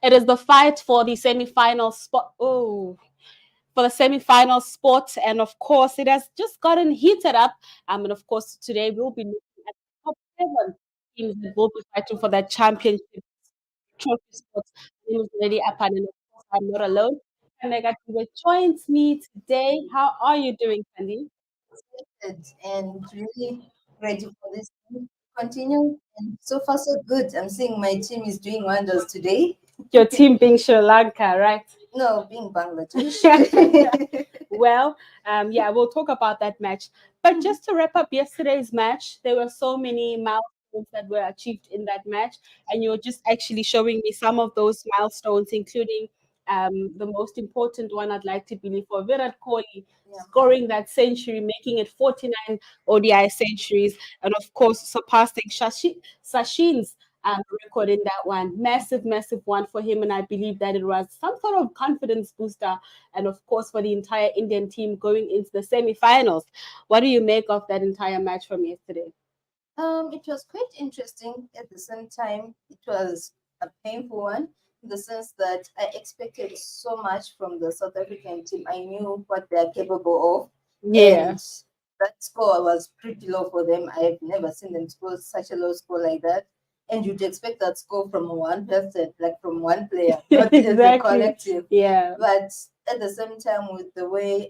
It is the fight for the semi-final spot. Oh, for the semi-final spot, and of course, it has just gotten heated up. And of course, today we'll be looking at the top 7 teams that will be fighting for that championship trophy spot. My name is Lady Apan, and of course, I'm not alone. Kanega joins me today. How are you doing, Candy? Excited and really ready for this to continue. And so far, so good. I'm seeing my team is doing wonders today. Your team being Sri Lanka, right? No, being Bangladesh. Well, yeah, we'll talk about that match. But just to wrap up yesterday's match, there were so many milestones that were achieved in that match, and you're just actually showing me some of those milestones, including the most important one, I'd like to believe, for Virat Kohli scoring that century, making it 49 ODI centuries, and of course surpassing Sachin's record in that one. Massive, massive one for him. And I believe that it was some sort of confidence booster. And of course, for the entire Indian team going into the semi-finals. What do you make of that entire match from yesterday? It was quite interesting. At the same time, it was a painful one in the sense that I expected so much from the South African team. I knew what they are capable of, Yeah. and that score was pretty low for them. I've never seen them score such a low score like that. And you'd expect that score from one person, like from one player, not as a Exactly. collective. Yeah. But at the same time, with the way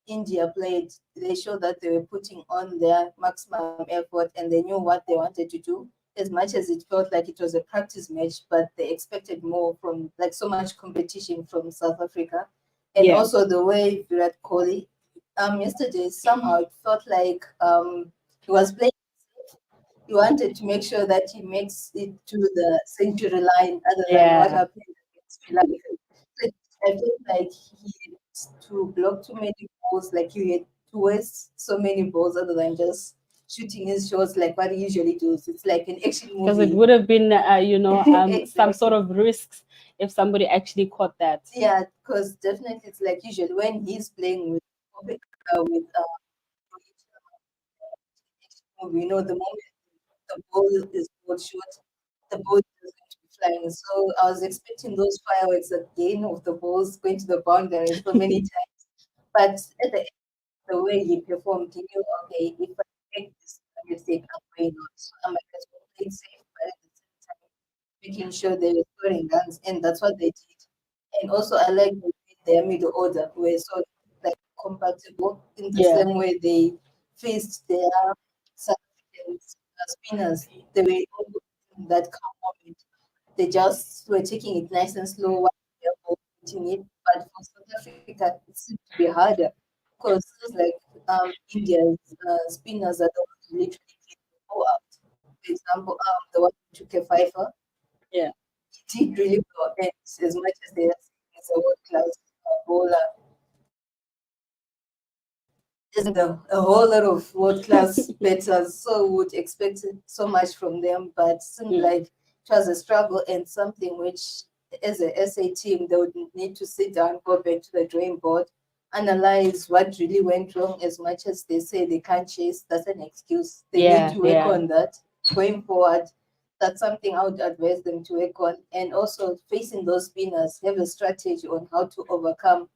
India played, they showed that they were putting on their maximum effort and they knew what they wanted to do. As much as it felt like it was a practice match, but they expected more from like so much competition from South Africa. And Yeah. also the way Virat Kohli, yesterday somehow it felt like he was playing. He wanted to make sure that he makes it to the century line, other than what Yeah. happened against Sri Lanka. So I feel like he had to block too many balls, like he had to waste so many balls other than just shooting his shots like what he usually does. It's like an action Because it movie. would have been, some sort Exactly. of risks if somebody actually caught that. Yeah, because definitely it's like usually when he's playing with movie, the moment the ball is ball short, the ball is going to be flying. So I was expecting those fireworks again of the balls going to the boundary so many times. But at the end, the way he performed, he knew, okay, if I make this mistake, I'm going out. So I might as well play safe, but at the same time, making sure they were scoring runs, and that's what they did. And also, I like the way their middle order were so like compatible in the Yeah. same way they faced their South African spinners. They were all in that calm moment. They just were taking it nice and slow while they were hitting it. But for South Africa, it seemed to be harder because it's like India's spinners are the ones who literally hit the ball out. For example, the one who took a fifer, Yeah. he did really well. And as much as they are saying he's a world class bowler, isn't a whole lot of world class batters, so would expect so much from them, but it seemed Mm. like it was a struggle and something which, as a SA team, they would need to sit down, go back to the drawing board, analyze what really went wrong. As much as they say they can't chase, that's an excuse. They need Yeah. to work Yeah. on that going forward. That's something I would advise them to work on. And also facing those spinners, have a strategy on how to overcome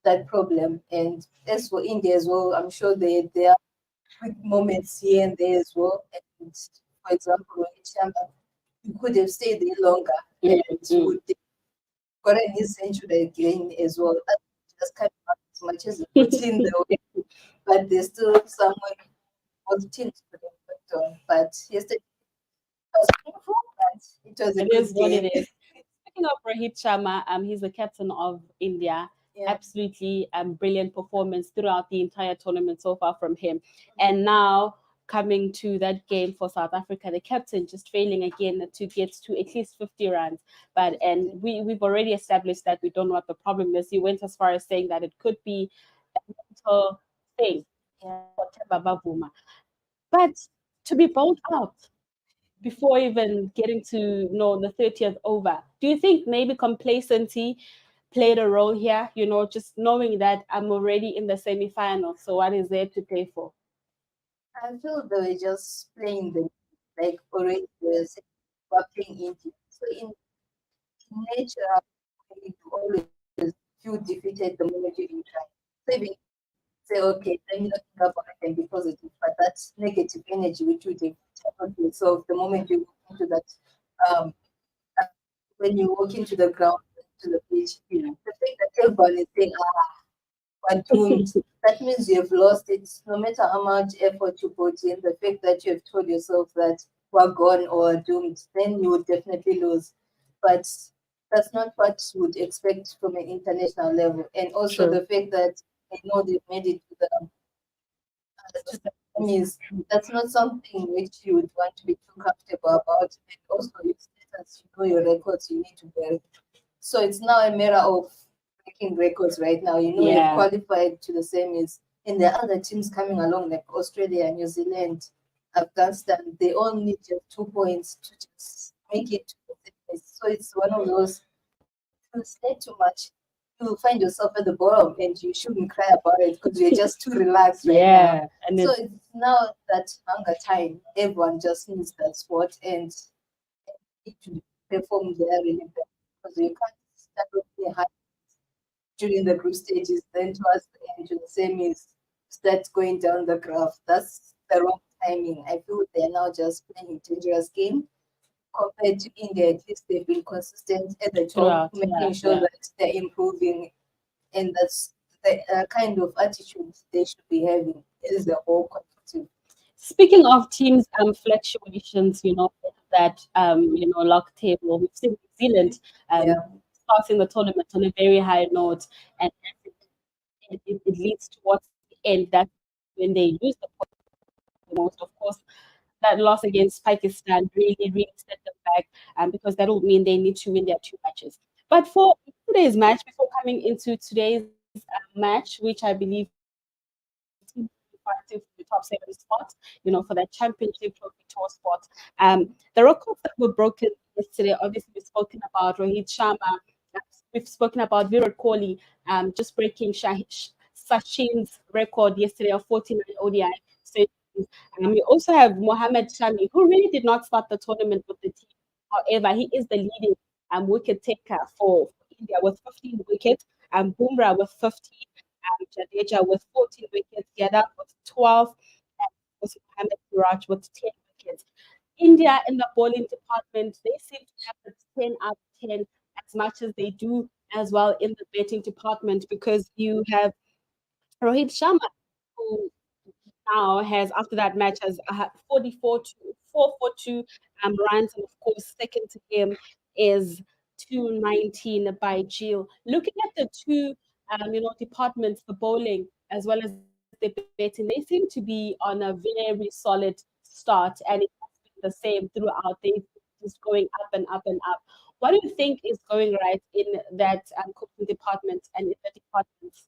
that problem. And as for India as well, I'm sure there are quick moments here and there as well. And for example, Rohit Sharma, you could have stayed there longer Mm. and Mm. would have gotten his century again as well. Just kind of as much as he puts in the way, but there's still someone for the team to reflect on. But yesterday was painful, but it was a It good is what it game. is. Speaking of Rohit Sharma, he's the captain of India. Yeah. Absolutely brilliant performance throughout the entire tournament so far from him. And now coming to that game for South Africa, the captain just failing again to get to at least 50 runs. But and we've already established that we don't know what the problem is. He went as far as saying that it could be a mental thing, Yeah. whatever Bavuma. But to be bowled out before even getting to know the 30th over. Do you think maybe complacency played a role here? Just knowing that I'm already in the semi-final, so what is there to play for? I feel they were just playing the like already the were playing India. So in nature you always feel defeated the moment you even try. So even say, okay, let me not think about it and be positive, but that negative energy which you take yourself the moment you walk into that um uh, when you walk into the ground, to the pitch, Yeah. the fact that everyone is saying, are doomed. That means you have lost it. No matter how much effort you put in, the fact that you have told yourself that we're gone or are doomed, then you would definitely lose. But that's not what you would expect from an international level. And also True. the fact that I know they've made it to the semis, that's not something which you would want to be too comfortable about. And also your status, you know your records, you need to bear. So it's now a matter of breaking records right now. You know, you've Yeah. qualified to the semis, and there are other teams coming along like Australia, New Zealand, Afghanistan. They all need just 2 points to just make it to the semis. So it's one of those, if you say too much, you'll find yourself at the bottom and you shouldn't cry about it because you're just too relaxed right now. Yeah. And So it's it's now that hunger time. Everyone just needs that sport and need to perform there really well because you can't start off there high during the group stages, then towards the end to the semis, start going down the graph. That's the wrong timing. I feel they're now just playing a dangerous game compared to India. At least they've been consistent at the top, throughout. Yeah. making sure Yeah. that they're improving, and that's the kind of attitude they should be having is the whole collective. Speaking of teams fluctuations, that lock table, we've seen New Zealand Yeah. starting the tournament on a very high note, and it leads towards the end. That's when they lose the most. Of course, that loss against Pakistan really set them back, because that will mean they need to win their two matches. But for today's match, before coming into today's match, which I believe team fighting for the top seven spot, for that championship trophy tour spot. The records that were broken yesterday, obviously we've spoken about Rohit Sharma, we've spoken about Virat Kohli, just breaking Sachin's record yesterday of 49 ODI. So we also have Mohammad Shami, who really did not start the tournament with the team. However, he is the leading wicket taker for India with 15 wickets, Bumrah with 15, Jadeja with 14 wickets, Yadav with 12, and also Mohammad Siraj with 10 wickets. India in the bowling department, they seem to have a 10 out of 10 as much as they do as well in the batting department, because you have Rohit Sharma, who now has, after that match, has 44 to 442 runs, and of course second to him is 219 by Jill. Looking at the two departments, the bowling as well as the batting, they seem to be on a very solid start, and it has been the same throughout. They just going up and up and up. What do you think is going right in that coaching department and in the departments?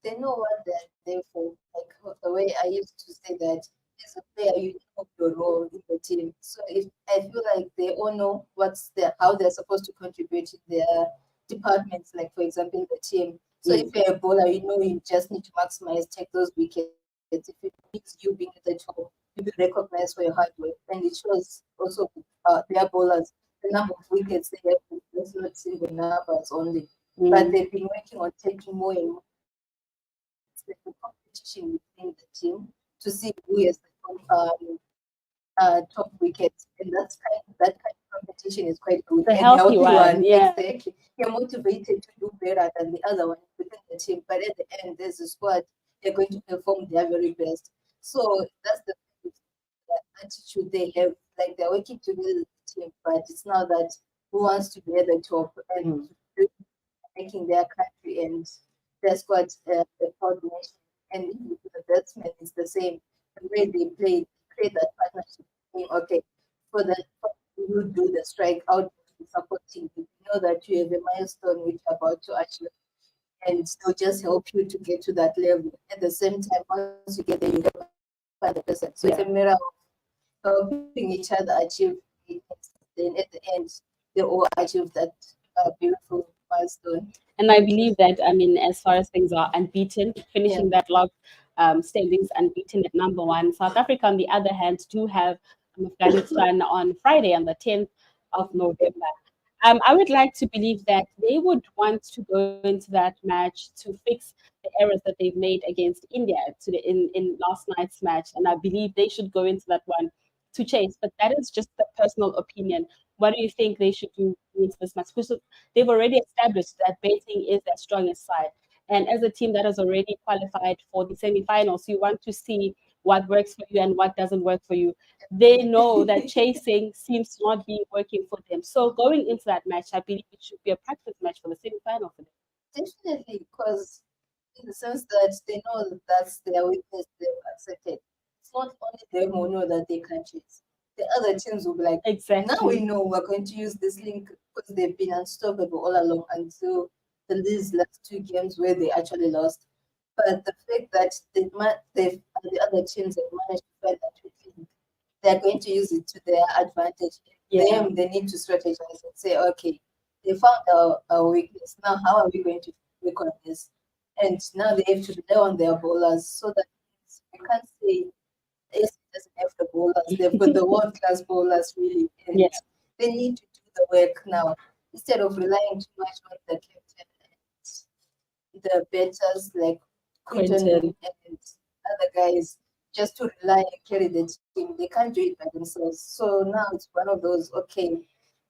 They know what they're there for. Like the way I used to say that as a player, you know your role in the team. So if I feel like they all know how they're supposed to contribute in their departments, like for example the team. So if Mm. you're a bowler, you know you just need to maximize, take those wickets. If it means you being at the top, you be recognized for your hard work. And it shows also their bowlers the number of wickets they have. That's not single numbers only. But Mm. they've been working on taking more and more wickets. Like the competition within the team to see who has the top wickets, and that kind of competition is quite good The and healthy healthy one. one, yeah. Exactly, you're motivated to do better than the other one within the team, but at the end, there's a squad. They're going to perform their very best. So that's the attitude they have. Like they're working together as a team, but it's now that who wants to be at the top and Mm. making their country and their squad a proud nation. And even with the batsmen, it's the same. The way they play, create that partnership. Saying, okay, for the you do the strike out supporting you. You know that you have a milestone which you're about to achieve, and they'll just help you to get to that level. At the same time, once you get there, you help another person. So it's a Yeah. matter of helping each other achieve greatness. Then at the end, they all achieve that beautiful milestone. And I believe that, I mean, as far as things are unbeaten, Yeah. finishing that log standings unbeaten at number one. South Africa, on the other hand, do have Afghanistan on Friday, on the 10th of November. I would like to believe that they would want to go into that match to fix the errors that they've made against India in last night's match, and I believe they should go into that one to chase. But that is just a personal opinion. What do you think they should do into this match? Because they've already established that betting is their strongest side. And as a team that has already qualified for the semi-finals, you want to see what works for you and what doesn't work for you. They know that chasing seems to not be working for them. So going into that match, I believe it should be a practice match for the semi-final for them. Definitely, because in the sense that they know that that's their weakness, they've accepted. It's not only them who know that they can't chase. The other teams will be like, now we Exactly. know we're going to use this link because they've been unstoppable all along until these last two games where they actually lost. But the fact that the other teams have managed to find that weak link, they're going to use it to their advantage. Yeah. Them, they need to strategize and say, okay, they found our weakness. Now, how are we going to work on this? And now they have to rely on their bowlers so that we can't say AC doesn't have the bowlers. They've got the world class bowlers really, Yeah. and they need to do the work now instead of relying too much on the captain and the batters like Quinton Quentin. and other guys just to rely and carry the team. They can't do it by themselves. So now it's one of those, okay,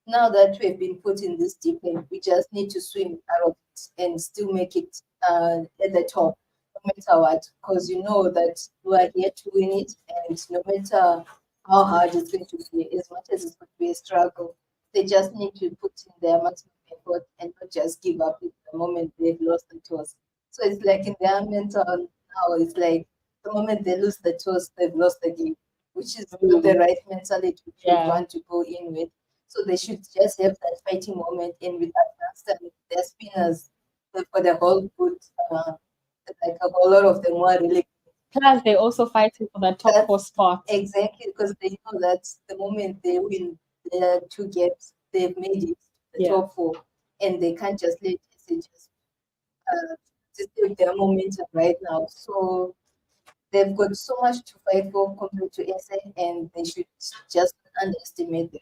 now that we've been put in this deep end, we just need to swim out of it and still make it at the top, no matter what, because you know that we are here to win it, and no matter how hard it's going to be, as much as it's going to be a struggle, they just need to put in their maximum effort and not just give up at the moment they've lost the toss. So it's like in their mental now, it's like the moment they lose the toss, they've lost the game, which is not the Mm. right mentality you would Yeah. want to go in with. So they should just have that fighting moment in with advanced and their spinners. They've got a whole good, like a whole lot of them who are really Plus, they're also fighting for that top four that's spot. exactly because they know that the moment they win their two games, they've made it the Yeah. top four, and they can't just let it just take their momentum right now. So they've got so much to fight for compared to SA, and they should just underestimate them.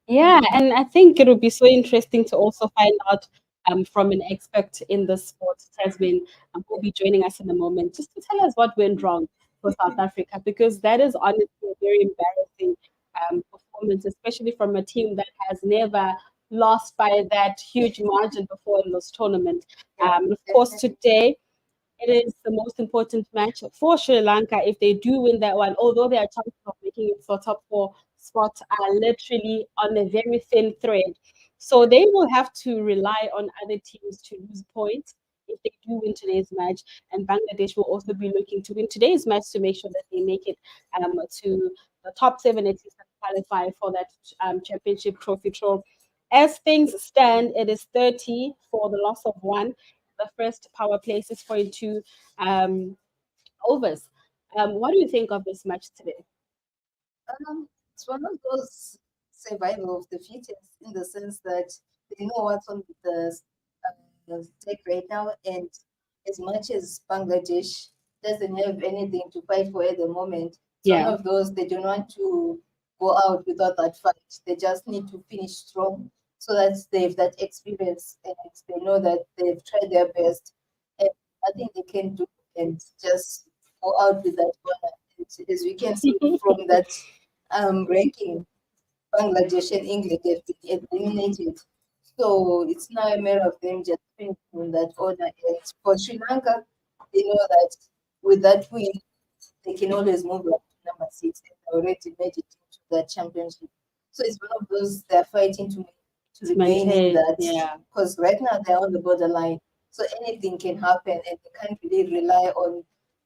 Yeah, and I think it would be so interesting to also find out from an expert in the sport, Tasman, who'll be joining us in a moment, just to tell us what went wrong for South Africa, because that is honestly a very embarrassing performance, especially from a team that has never lost by that huge margin before in this tournament. Yeah, Of course, definitely. today it is the most important match for Sri Lanka. If they do win that one, although their chances of making it for top four spots are literally on a very thin thread. So they will have to rely on other teams to lose points if they do win today's match. And Bangladesh will also be looking to win today's match to make sure that they make it to the top seven at least and qualify for that championship trophy draw. As things stand, it is 30 for the loss of one. The first power play 6.2 um, overs. What do you think of this match today? It's one of those survival of the fittest in the sense that they know what's on the stake right now, and as much as Bangladesh doesn't have anything to fight for at the moment, it's one Yeah. of those they don't want to go out without that fight. They just need to finish strong so that they have that experience and they know that they've tried their best and nothing they can do and just go out with that honor. And as we can see from that ranking, Bangladesh and England have been eliminated. So it's now a matter of them just finishing that order. And for Sri Lanka, they know that with that win, they can always move up to number six and they already made it into that championship. So it's one of those they're fighting to To remain in maintain, that yeah. because right now they're on the borderline. So anything can happen and they can't really rely on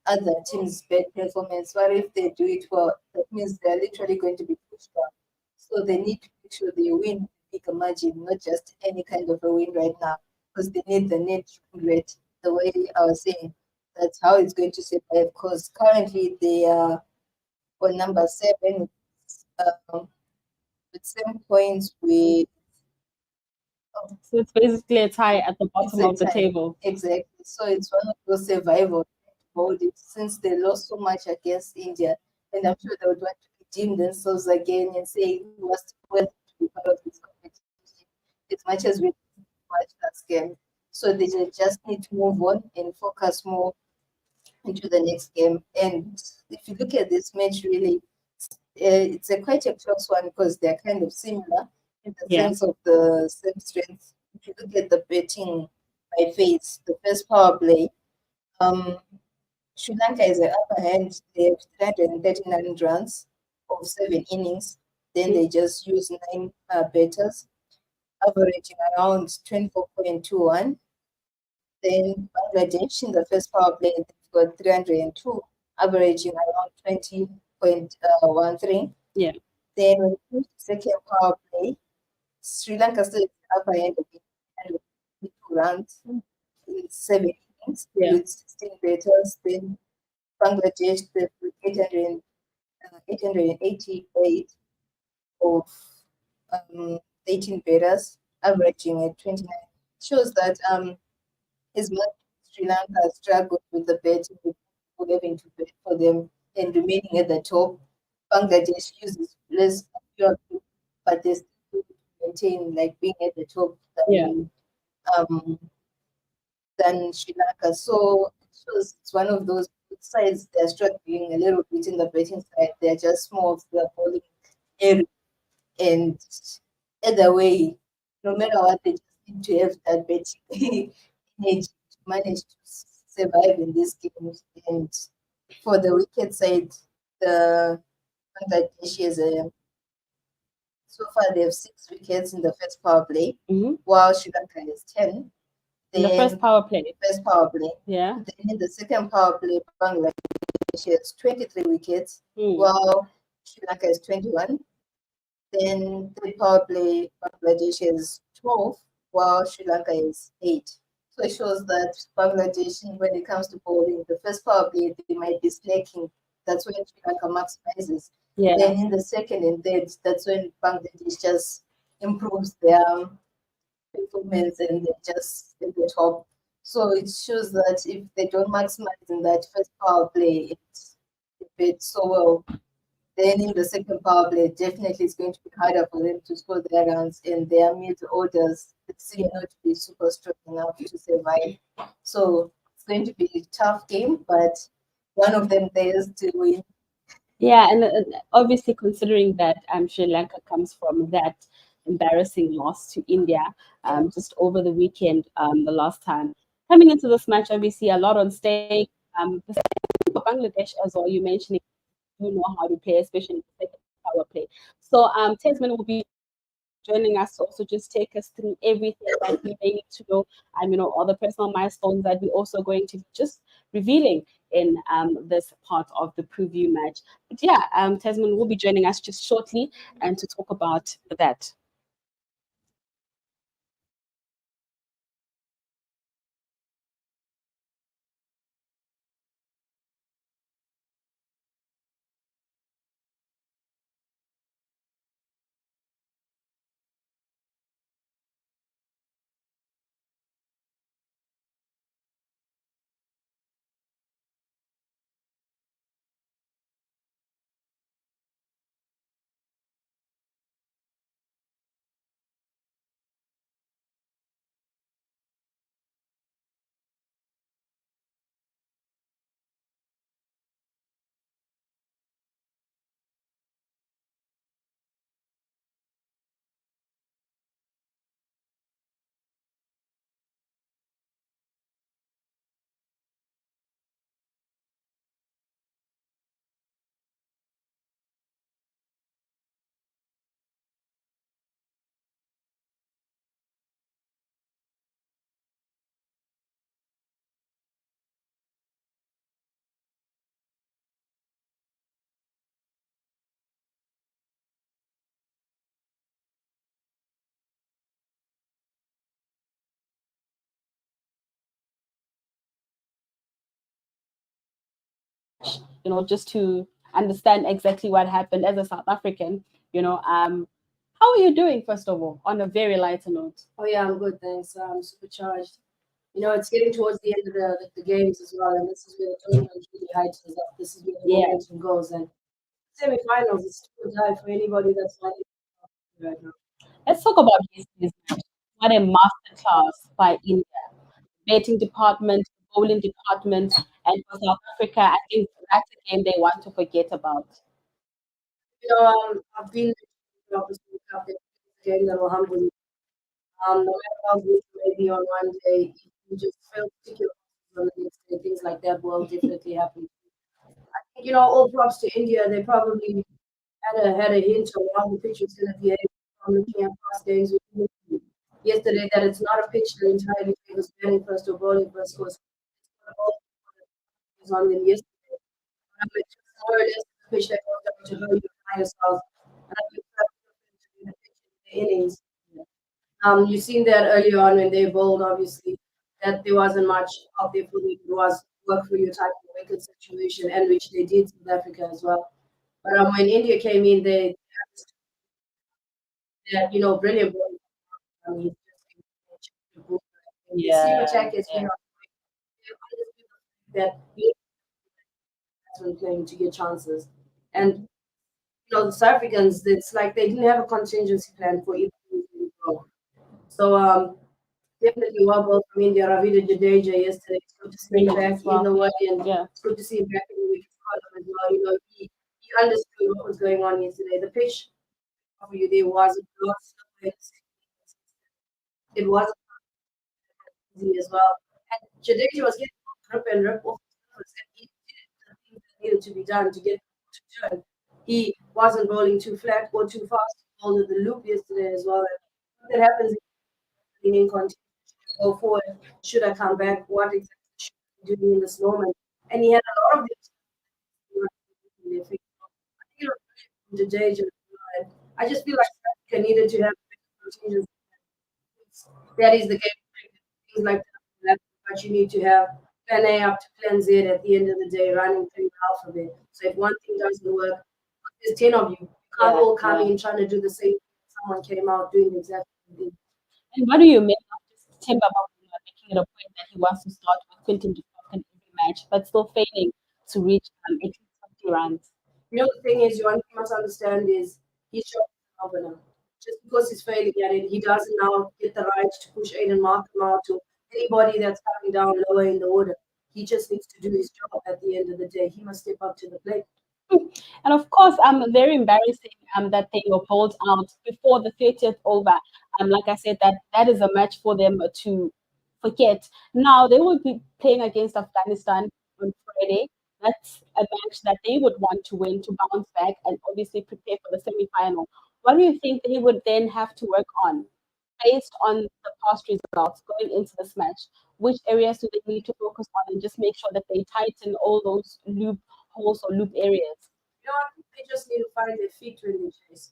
other teams' bad performance. What if they do it well? That means they're literally going to be pushed down. So they need to make sure they win big margin, not just any kind of a win right now, because they need the net rate. The way I was saying, that's how it's going to survive. Because currently they are on number seven um, with 7 points. With So it's basically a tie at the it's bottom a of the tie table. exactly. So it's one of those survival mode since they lost so much against India, and I'm sure they would want to redeem themselves again and say who was worth to be part of this competition. much as we watch last game. So they just need to move on and focus more into the next game. And if you look at this match, really, it's a quite a close one because they're kind of similar in the Yeah. sense of the same strength. If you look at the betting by phase, the first power play, um, Sri Lanka is the upper hand. They have 339 runs of 7 innings. Then Mm. they just use nine batters, averaging around 24.21. Then Bangladesh in the first power play, they've got 302, averaging around 20.13. Yeah. Then when it comes to second power play, Sri Lanka still at the upper end of it, 152 runs in 7 innings Yeah. with 16 batters. Then Bangladesh, they've got 888 of um, 18 batters, averaging at 29. Shows that as much as Sri Lanka struggled with the betting, with people having to bet for them and remaining at the top, Bangladesh uses less fewer people, but they still maintain like being at the top Yeah. um, than Sri Lanka. So it shows it's one of those sides they're struggling a little bit in the betting side. They're just more of the bowling area. And either way, no matter what, they just need to have that betting edge to manage to survive in these games. And for the wicket side, the Bangladesh is so far they have 6 wickets in the first power play, Hmm. while Sri Lanka has 10. In the first Then power play. first power play. Yeah. Then in the second power play, Bangladesh has 23 wickets, Mm. while Sri Lanka has 21. Then third power play, Bangladesh is 12, while Sri Lanka is 8. So it shows that Bangladesh, when it comes to bowling, the first power play, they might be slacking. That's when Sri Lanka maximizes. Yeah. Then in the second and third, that's when Bangladesh just improves their performance and they're just in the top. So it shows that if they don't maximize in that first power play, it's a bit so well, then in the second power play, definitely it's going to be harder for them to score their runs, and their mid orders seem not to be super strong enough to survive. So it's going to be a tough game, but one of them dares to win. Yeah, and obviously considering that Sri Lanka comes from that embarrassing loss to India Yeah. just over the weekend, the last time. Coming into this match, obviously a lot on stake. The same for Bangladesh as well. You mentioned do know how to play, especially in the second power play. So Tasman will be joining us to also just take us through everything that we may need to know, all the personal milestones that we're also going to be just revealing in this part of the preview match. But yeah, Tasman will be joining us just shortly and to talk about that. Just to understand exactly what happened as a South African, how are you doing, first of all, on a very lighter note? Oh yeah, I'm good, thanks. I'm supercharged. It's getting towards the end of the games as well, and this is where the tournament really heightens up. This is where the Yeah. momentum goes, and semi-finals is still die for anybody that's not in right now. Let's talk about yesterday's match. What a masterclass by India. Betting department, bowling department, and for South Africa, I think that's a game they want to forget about. I've been to obviously have the game that will humble you. No matter how good you may be on one day, if you just fail to tick your boxes on the next day, things like that will definitely happen. I think, all props to India. They probably had a hint on how the pitch was going to behave from looking at past games with yesterday, that it's not a pitch that entirely favors batting first or bowling first, because was on them yesterday. It's just more or less a pitch that goes down to how you apply yourself. And I think that's the pitch in the innings. You've seen that earlier on when they bowled, obviously, that there wasn't much out there for them. It was work for your type of wicket situation, and which they did South Africa as well. But when India came in, they had, brilliant bowling. I mean, the seam Yeah, attack has been yeah. on that when playing to get chances. And the South Africans, it's like they didn't have a contingency plan for either. So definitely well both from India. Ravindra Jadeja yesterday. It's good to see him Brilliant back as in well. the way, and Yeah. it's good to see him back in the wicket column as well. He understood what was going on yesterday. The pitch for you there was a lot slower. It wasn't easy as well. And Jadeja was getting grip and rip off the surface, and he did the things that needed to be done to get to turn. He wasn't bowling too flat or too fast. He bowled the loop yesterday as well. And that happens in continue go forward. Should I come back? What exactly should I be doing in this moment? And he had a lot of these. I think it was the Jadeja. I just feel like Africa needed to have contingency. That is the game. Things like that. But you need to have plan A up to plan Z at the end of the day, running through the alphabet. So if one thing doesn't work, there's 10 of you. You can't Yeah, all come yeah. in trying to do the same thing. Someone came out doing exactly the same thing. And what do you make of just Timber making it a point that he wants to start with Quinton de Kock in every match, but still failing to reach at least 50 runs? The thing is, you must understand is he's shot governor. Just because he's failing at it, he doesn't now get the right to push Aiden Markham out to anybody that's coming down lower in the order. He just needs to do his job at the end of the day. He must step up to the plate. And of course, very embarrassing that they were bowled out before the 30th over. Like I said, that is a match for them to forget. Now they will be playing against Afghanistan on Friday. That's a match that they would want to win to bounce back and obviously prepare for the semi-final. What do you think they would then have to work on based on the past results going into this match? Which areas do they need to focus on and just make sure that they tighten all those loop holes or loop areas? I think they just need to find their feet when they chase.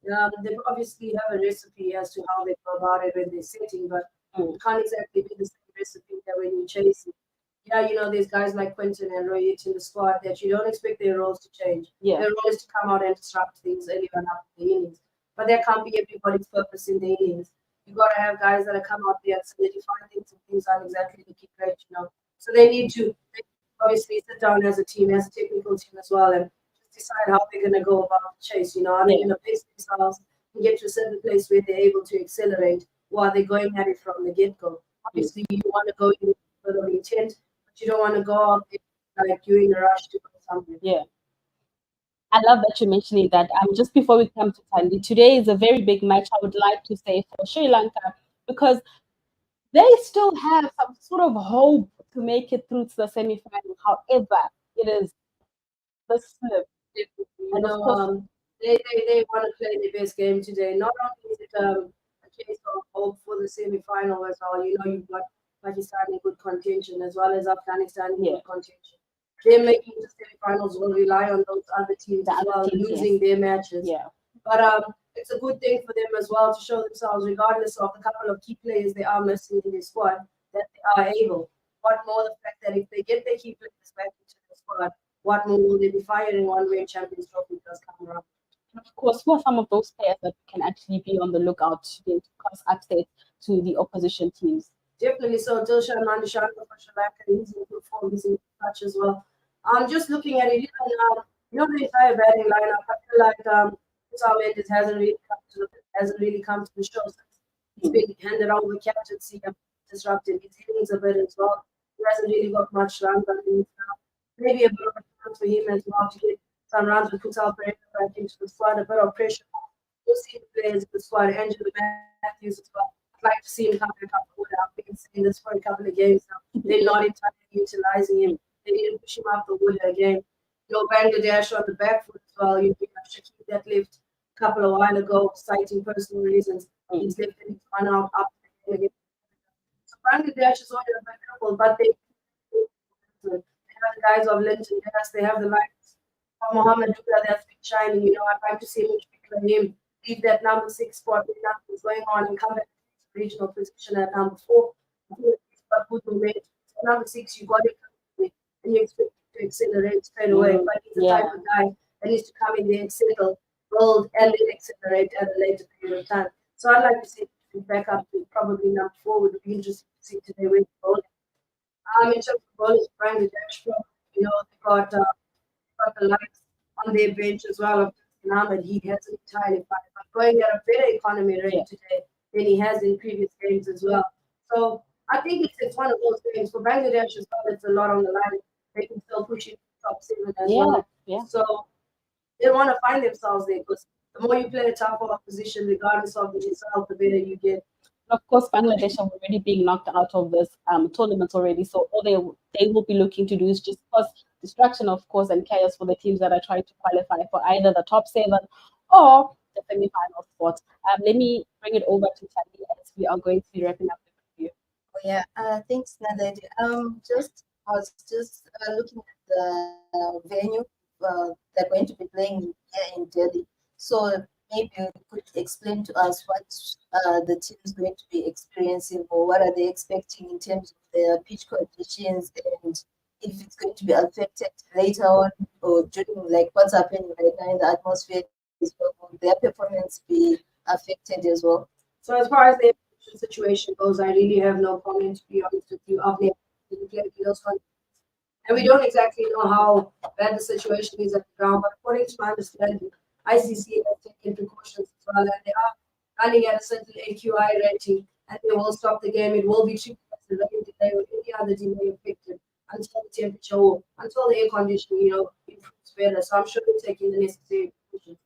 They obviously have a recipe as to how they go about it when they're sitting, but Mm. it can't exactly be the same recipe that when you chase it. Yeah, there's guys like Quentin and Rohit in the squad that you don't expect their roles to change. Yeah. Their role is to come out and disrupt things early on up in the innings. But that can't be everybody's purpose in the innings. You got to have guys that come out there and solidify things, and things aren't exactly looking great. So they need to obviously sit down as a team, as a technical team as well, and just decide how they're going to go about the chase. Are they Yeah. going to pace themselves and get to a certain place where they're able to accelerate, or are they going at it from the get-go? Obviously, you want to go in with a bit of intent, but you don't want to go out there like you're in a rush to go somewhere. Yeah. I love that you're mentioning that. Just before we come to Tandy, today is a very big match, I would like to say, for Sri Lanka because they still have some sort of hope to make it through to the semi-final. However, it is the slip. You And of know, course, they want to play their best game today. Not only is it a case of hope for the semi-final as well. You've got Pakistan in good contention as well as Afghanistan in yeah, good contention. Them making the semi-finals will rely on those other teams the as other well, teams, yes. losing their matches. Yeah. But it's a good thing for them as well to show themselves, regardless of the couple of key players they are missing in their squad, that they are able. What more the fact that if they get their key players back into the squad, what more will they be firing on when Champions Trophy does come around? And of course, who are some of those players that can actually be on the lookout to cause upset to the opposition teams? Definitely. So Dilshan Mandishaka for Sri Lanka, he's in good form, he's in good touch as well. I'm just looking at it, the entire batting lineup. I feel like Sam Mendes hasn't really come to the show. He's been handed over captaincy and disrupted his innings a bit as well. He hasn't really got much runs under his belt. Maybe a bit of a chance for him as well to get some runs with Kutal Perez back into the squad, a bit of pressure. We'll see the players in the squad, Angela Matthews as well. I'd like to see him come back up the order. I've been saying this for a couple of games now. They're not entirely utilizing him. They need to push him up the order again. Bangladesh on the back foot as well. You have Shakib that left a couple of while ago, citing personal reasons. He's left and he's run out after the game again. So Bangladesh is only a bit trouble, but they have the guys of Linton, yes, they have the likes of Mohammed Duga that's been shining. I'd like to see him play him, leave that number 6 spot where nothing's going on and come back to the regional position at number 4. But good moment. So number 6, you got it and you expect to accelerate straight away. But he's the type of guy that needs to come in there and settle, build, and then accelerate at a later period of time. So I'd like to see him back up to probably number 4. Would be interesting to see today where he's going. In terms of bowlers, Bangladesh, they've got the likes on their bench as well of Ahmed. He hasn't entirely fine, but going at a better economy rate today than he has in previous games as well. So I think it's one of those games for Bangladesh as well. It's a lot on the line. They can still push it to top 7 as well. So they want to find themselves there because the more you play a tougher opposition, regardless of the result, the better you get. Of course, Bangladesh are already being knocked out of this tournament already. So all they will be looking to do is just cause distraction, of course, and chaos for the teams that are trying to qualify for either the top 7 or the semi-final spot. Let me bring it over to Tali as we are going to be wrapping up the review. Oh, yeah, thanks, Naledi. I was just looking at the venue they're going to be playing here in Delhi. So maybe you could explain to us what the team is going to be experiencing or what are they expecting in terms of their pitch conditions and if it's going to be affected later on or during like what's happening right now in the atmosphere as well. Will their performance be affected as well? So as far as the situation goes, I really have no comment to be honest with you. I've never played those ones. And we don't exactly know how bad the situation is at the ground, but according to my understanding, ICC has taken precautions as well, and they are running at a certain AQI rating, and they will stop the game. It will be treated as a rain delay or any other delay affected until the temperature or until the air conditioning, improves better. So I'm sure they're taking the necessary precautions.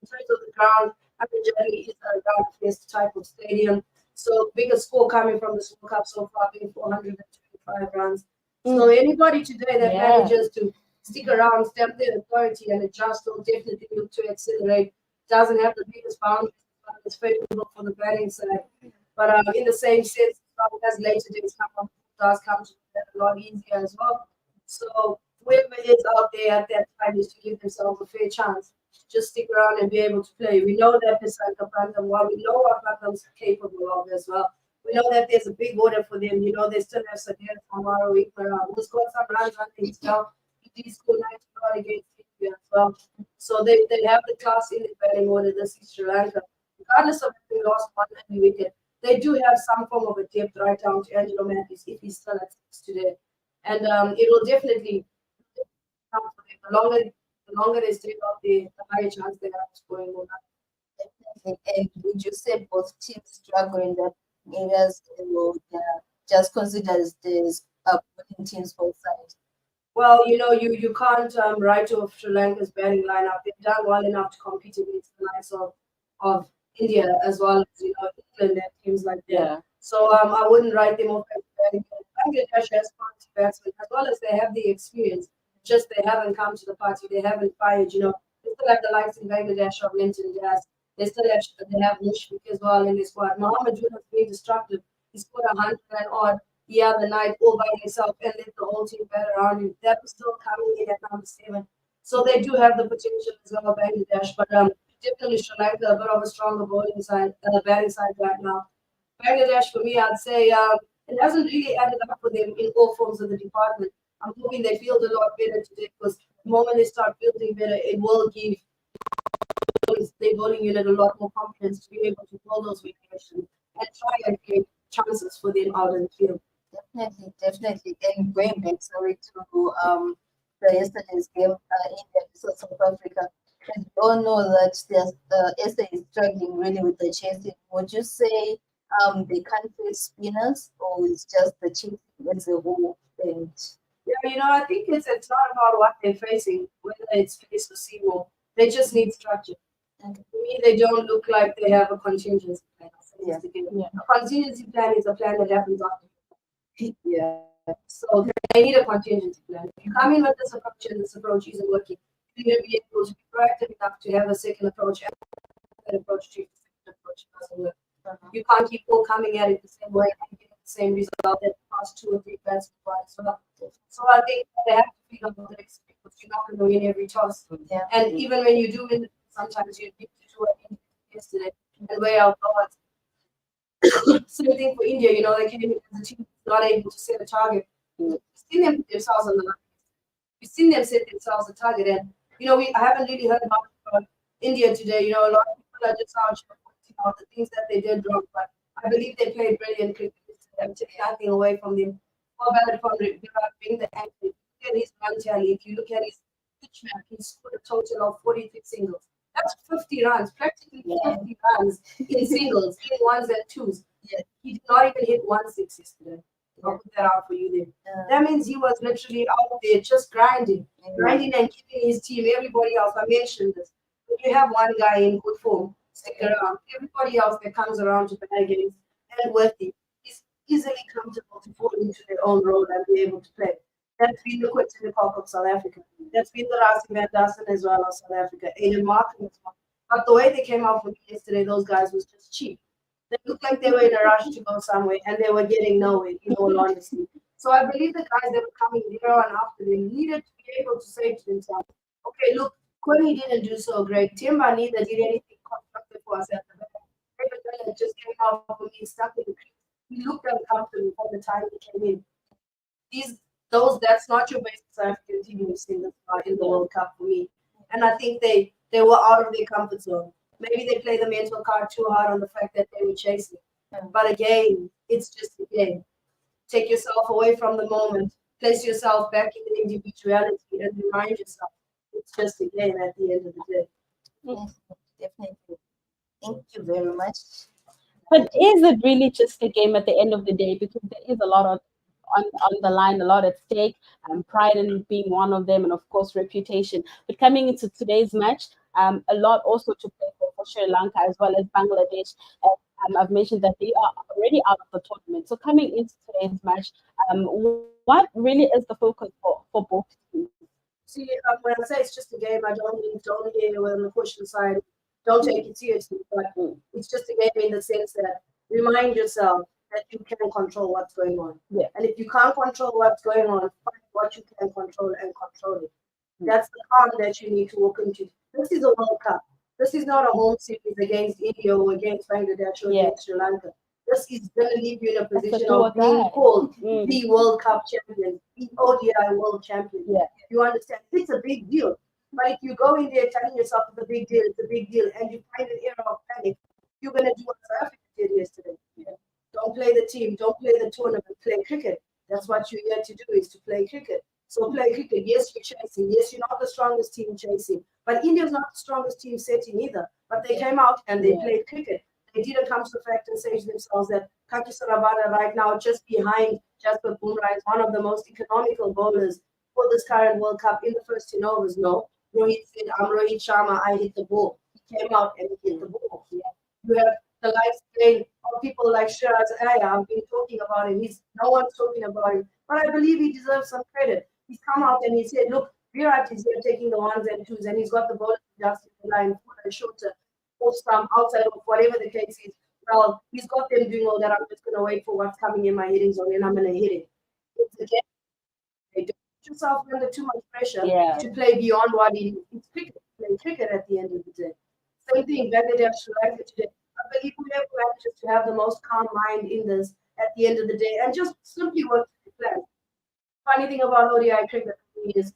In terms of the ground, Abidjan is a ground-based type of stadium. So biggest score coming from the World Cup so far being 425 runs. So anybody today that manages to stick around, stamp their authority and adjust will definitely look to accelerate. Doesn't have the biggest boundaries, but it's favorable for the batting side. But in the same sense, as later days come, does come to that a lot easier as well. So whoever is out there at that time is to give themselves a fair chance. Just stick around and be able to play. We know that Pesaka Pantam, while we know what Pantam's capable of as well. We know that there's a big order for them. They still have Sadir tomorrow, who's got some runs on things now. He did score 90 against India as well. So they have the class in the batting order. This is Sri Lanka. Regardless of if they lost one every wicket, they do have some form of a depth right down to Angelo Matthews if he's still at 6 today. And it will definitely come for them. The longer they stay out there, the higher chance they have of scoring more. Definitely. And would you say both teams struggle in that areas or just consider there's opposing teams both sides? Well, you can't write off Sri Lanka's batting lineup. They've done well enough to compete against the likes of India as well as England and teams like that. So I wouldn't write them off as batting. Bangladesh has quality batsmen as well as they have the experience. Just they haven't come to the party. They haven't fired. They still have the likes in Bangladesh of Linton Jas. They have Mushfiq as well in this squad. Mohammed Yunus being destructive. He scored 100 and odd the other night all by himself and let the whole team bat around him. That was still coming in at number 7. So they do have the potential as well, Bangladesh. But definitely Sri Lanka a bit of a stronger bowling side, batting side right now. Bangladesh, for me, I'd say it hasn't really added up for them in all forms of the department. I'm hoping they field a lot better today because the moment they start fielding better, it will give their bowling unit a lot more confidence to be able to bowl those variations and try and create chances for them out in the field. Definitely. And going back, sorry, to the yesterday's game, India versus South Africa. And we all know that SA is struggling really with the chasing. Would you say they can't face spinners, or it's just the chasing as a whole. And Yeah, I think it's not about what they're facing, whether it's face or seam. They just need structure. okay. To me, they don't look like they have a contingency plan. Yeah. Yeah. A contingency plan is a plan that happens after. Yeah. So they need a contingency plan. If you come in with this approach and this approach isn't working, you need to be able to be proactive enough to have a second approach and that approach to the second approach doesn't work. You can't keep all coming at it the same way and get the same result that the past 2 or 3 bets as well. So I think they have to figure out the next because you're not going to win every toss. Yeah. And even when you do win, sometimes you need to do what you did yesterday and weigh out odds. Same thing for India, they came in as a team not able to set a target. We've seen them put themselves on the line. We've seen them set themselves a target. And, I haven't really heard about India today. A lot of people are just out here pointing out the things that they did wrong. But I believe they played brilliant cricket yesterday. I'm taking nothing away from them. More valid from Virat being the anchor. If you look at his run tally, if you look at his pitch map, he scored a total of 43 singles. That's 50 runs, practically 50 runs in singles, in ones and twos. Yeah. He did not even hit 1-6 yesterday. I'll put that out for you there. That means he was literally out there just grinding and keeping his team, everybody else. I mentioned this. When you have one guy in good form, stick around. Everybody else that comes around to play against and worthy is easily comfortable to fall into their own role and be able to play. That's been the Quinton Park of South Africa. That's been the Rasi Van Dassen as well of South Africa. Aiden Martin as well. But the way they came out for me yesterday, those guys was just cheap. They looked like they were in a rush to go somewhere and they were getting nowhere, in all honesty. So I believe the guys that were coming there and after them needed to be able to say to themselves, okay, look, Quinny didn't do so great. Timber neither did anything constructive for us at the back. David Bennett just came out for me stuck in the crease. He looked uncomfortable from the time he came in. That's not your best South African team you've seen this far in the World Cup for me. And I think they were out of their comfort zone. Maybe they played the mental card too hard on the fact that they were chasing. But again, it's just a game. Take yourself away from the moment, place yourself back in the individuality and remind yourself it's just a game at the end of the day. Yes, definitely. Thank you very much. But is it really just a game at the end of the day? Because there is a lot on the line, a lot at stake, pride in being one of them, and of course reputation. But coming into today's match, a lot also to play for Sri Lanka as well as Bangladesh. I've mentioned that they are already out of the tournament. So coming into today's match, what really is the focus for both teams? See, when I say it's just a game, I don't hear on the question side. Don't take it seriously, but it's just a game in the sense that remind yourself that you can control what's going on. Yeah. And if you can't control what's going on, find what you can control and control it. That's the calm that you need to walk into. This is a World Cup. This is not a home series against India or against Bangladesh or against Sri Lanka. This is going to leave you in a position of being called the World Cup champion, the ODI World Champion. Yeah. You understand? It's a big deal. But if you go in there telling yourself it's a big deal, and you find an era of panic, you're going to do what South Africa did yesterday. Yeah. Don't play the team, don't play the tournament, play cricket. That's what you're here to do, is to play cricket. So play cricket. Yes, you're chasing. Yes, you're not the strongest team chasing. But India's not the strongest team setting either. But they came out and they played cricket. They didn't come to the fact and say to themselves that Kaki Sarabada right now, just behind Jasper Bumrah, is one of the most economical bowlers for this current World Cup in the first 10 overs. No. Rohit said, I'm Rohit Sharma, I hit the ball. He came out and he hit the ball. Yeah. You have the likes of people like Shiraz Aya. I've been talking about him. No one's talking about him. But I believe he deserves some credit. He's come out and he said, look, Virat is here taking the ones and twos, and he's got the ball just in the line, full shorter, post stump, outside of whatever the case is. Well, he's got them doing all that. I'm just going to wait for what's coming in my hitting zone and I'm going to hit it. It's a game. Don't put yourself under too much pressure to play beyond what it's cricket. Play cricket at the end of the day. Same thing, Bangladesh, Sri Lanka today. I believe whoever manages to have the most calm mind in this at the end of the day and just simply work to the plan. Funny thing about ODI cricket is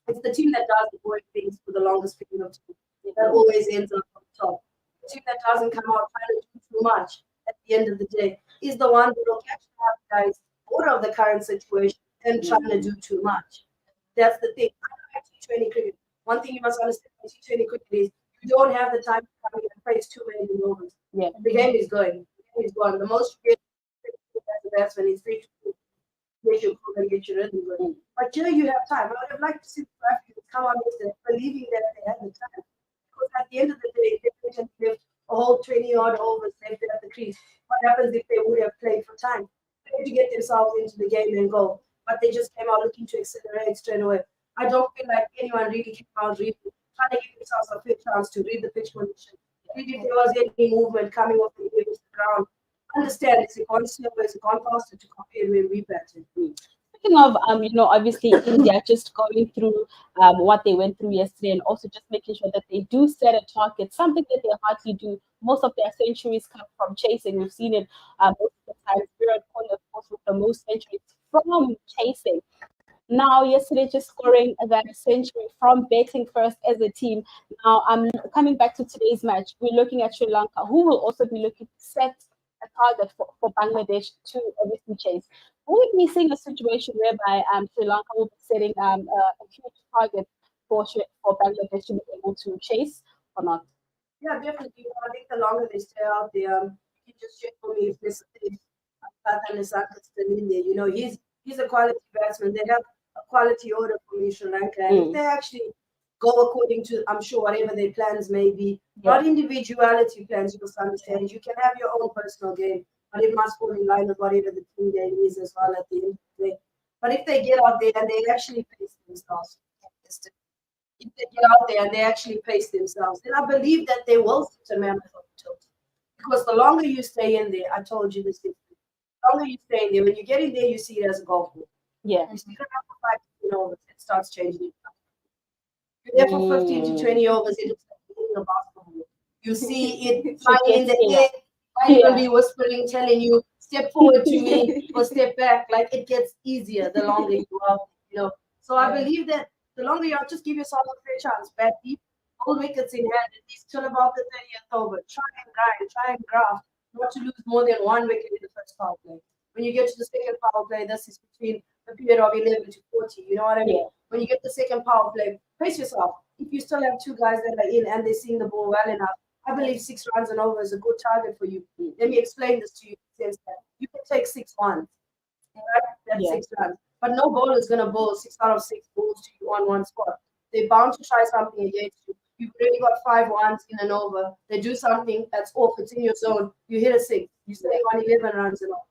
it's the team that does the boring things for the longest period of time that always ends up on top. The team that doesn't come out trying to do too much at the end of the day is the one that will catch the guys out of the current situation and trying to do too much. That's the thing. T20 cricket. One thing you must understand about T20 cricket is you don't have the time to come in and face too many overs. Yeah. The game is going. He's gone. The most you get as a batsman is 3 to 2. Get your cool and get your rhythm going. But here you have time. I would have liked to see the South Africans come out yesterday believing that they had the time. Because at the end of the day, they could have left a whole 20 odd overs left at the crease. What happens if they would have played for time? They had to get themselves into the game and go. But they just came out looking to accelerate straight away. I don't feel like anyone really came out really trying to give themselves a fair chance to read the pitch condition. Read if there was any movement coming off the ground. Understand it's a constant way, it's a faster to compare where we batted. Speaking of, obviously India just going through what they went through yesterday, and also just making sure that they do set a target, something that they hardly do. Most of their centuries come from chasing. We've seen it most of the time. Virat Kohli, of course, with the most centuries from chasing. Now, yesterday, just scoring that century from batting first as a team. Now, I'm coming back to today's match. We're looking at Sri Lanka, who will also be looking to set a target for Bangladesh to obviously chase. Will we be seeing a situation whereby Sri Lanka will be setting a huge target for Bangladesh to be able to chase or not? Yeah, definitely. I think the longer they stay out there, you can just check for me if this is Patan is still in there. He's a quality batsman. They have a quality order for me, Sri Lanka. And if they actually go according to, I'm sure, whatever their plans may be, not individuality plans, you must understand. You can have your own personal game, but it must fall in line with whatever the team game is as well at the end of the day. But if they get out there and they actually pace themselves, if they get out there and they actually pace themselves, then I believe that they will sit a mammoth on the toes. Because the longer you stay in there, I told you this, the longer you stay in there, when you get in there, you see it as a golf ball. Yeah. You stick around for 5 to 10 overs, it starts changing. You're there for 15 to 20 overs, it looks like hitting a basketball. You see it flying in the air, might even be whispering, telling you, step forward to me or step back. Like it gets easier the longer you are, So I believe that the longer you are, just give yourself a fair chance. Bat deep, hold wickets in hand, at least till about the 30th over. Try and grind, try and graft, not to lose more than 1 wicket in the first power play. When you get to the second power play, this is between the period of 11 to 40. You know what I mean? Yeah. When you get the second power play, pace yourself. If you still have two guys that are in and they're seeing the ball well enough, I believe 6 runs and over is a good target for you. Let me explain this to you. You can take 6 runs. Right? That's 6 runs. But no bowler is going to bowl 6 out of 6 balls to you on one spot. They're bound to try something against you. You've already got 5 ones in and over. They do something that's off. It's in your zone. You hit a 6. You're staying on 11 runs and all.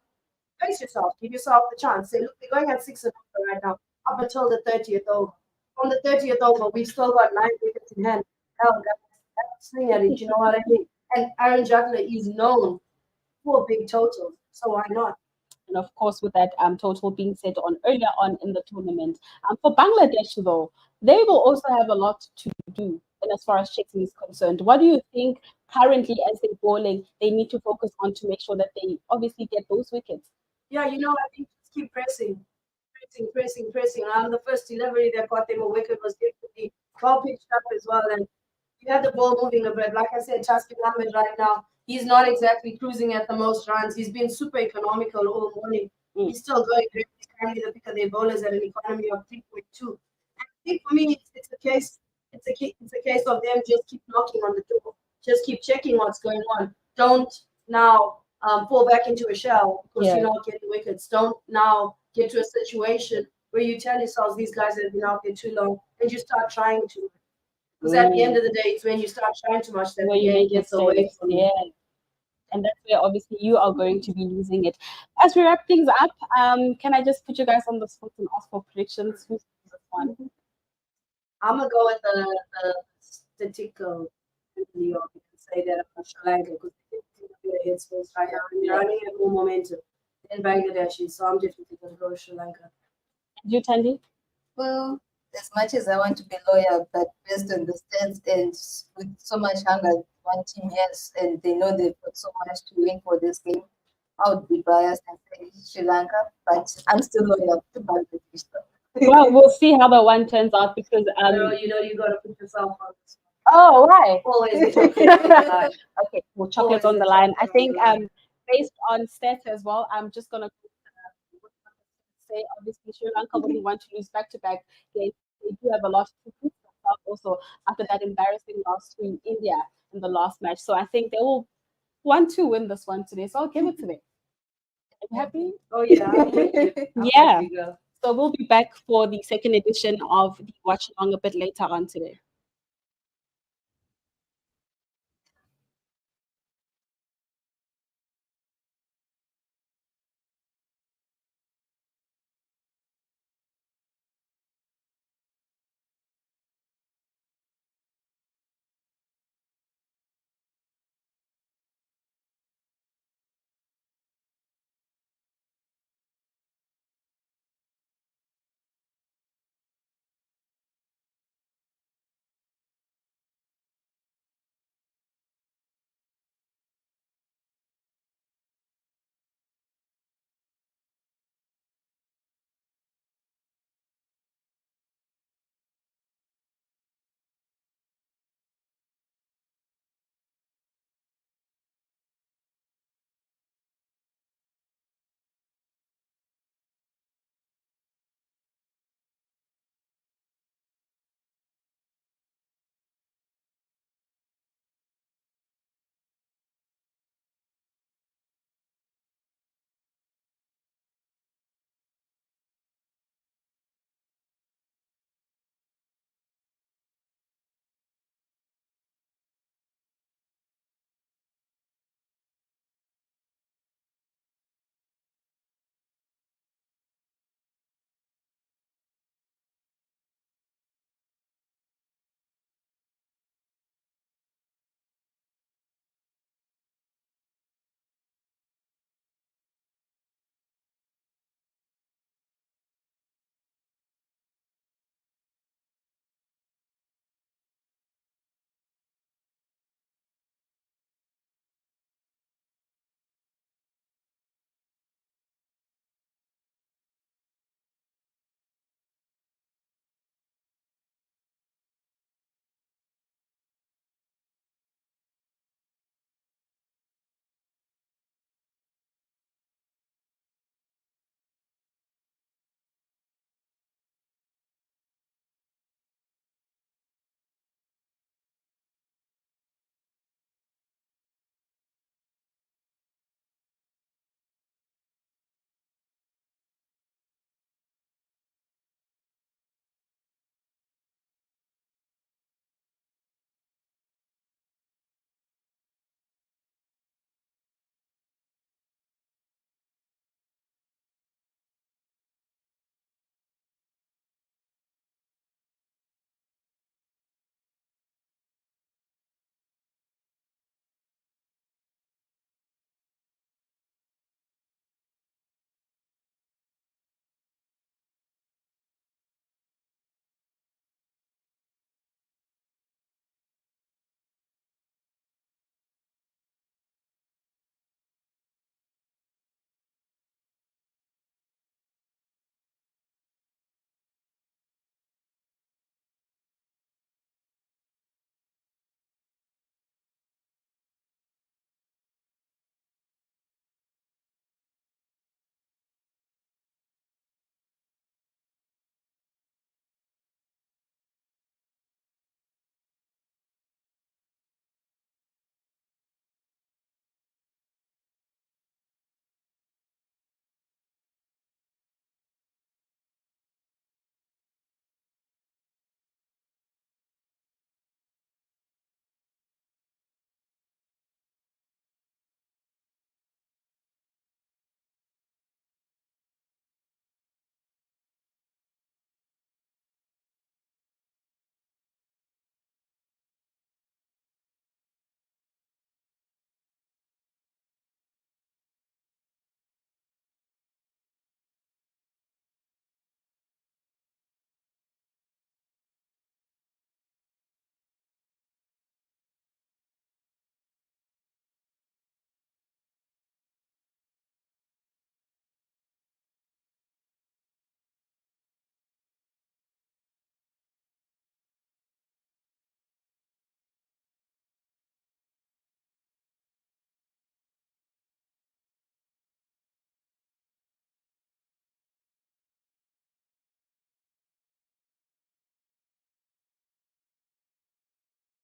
Pace yourself. Give yourself the chance. Say, look, they're going at 6 and over right now, up until the 30th over. From the 30th over, we've still got 9 wickets in hand. Hell, that's swing at it. You know what I mean? And Aaron Juggler is known for big totals. So why not? And of course, with that total being set on earlier on in the tournament. For Bangladesh, though, they will also have a lot to do. And as far as chasing is concerned, what do you think currently as they're bowling, they need to focus on to make sure that they obviously get those wickets? Yeah, I think just keep pressing. The first delivery that got them a wicket was definitely well pitched up as well. And you have the ball moving a bit. Like I said, Taskin Ahmed right now, he's not exactly cruising at the most runs. He's been super economical all morning. He's still going great. He's currently the pick of their bowlers at an economy of 3.2. I think for me, it's a case. It's a case of them just keep knocking on the door. Just keep checking what's going on. Don't now fall back into a shell because you're not getting wickets. Don't now get to a situation where you tell yourselves these guys have been out there too long and you start trying too much. Because at the end of the day, it's when you start trying too much that the game gets away from you. Yeah. And that's where obviously you are going to be losing it. As we wrap things up, can I just put you guys on the spot and ask for predictions? Who's this one? I'm gonna go with the statistical New York. You can say that about Sri Lanka because they're a headspace right now. They're running at more momentum than Bangladesh is, so I'm definitely gonna go with Sri Lanka. You, Tandy? Well, as much as I want to be loyal, but based on the stats and with so much hunger one team has, and they know they've got so much to win for this game, I would be biased and say Sri Lanka, but I'm still loyal to Bangladesh. Well, we'll see how the one turns out because you gotta put yourself on this. Oh, why? Always. Okay, well, chocolate's on the line. I think based on stats as well, I'm just gonna say obviously Sri Lanka wouldn't want to lose back to back games. They do have a lot to prove themselves also after that embarrassing loss to India in the last match. So I think they will want to win this one today, so I'll give it to them. Are you happy? Oh yeah, I'm Yeah. happy, girl. So we'll be back for the second edition of the watch along a bit later on today.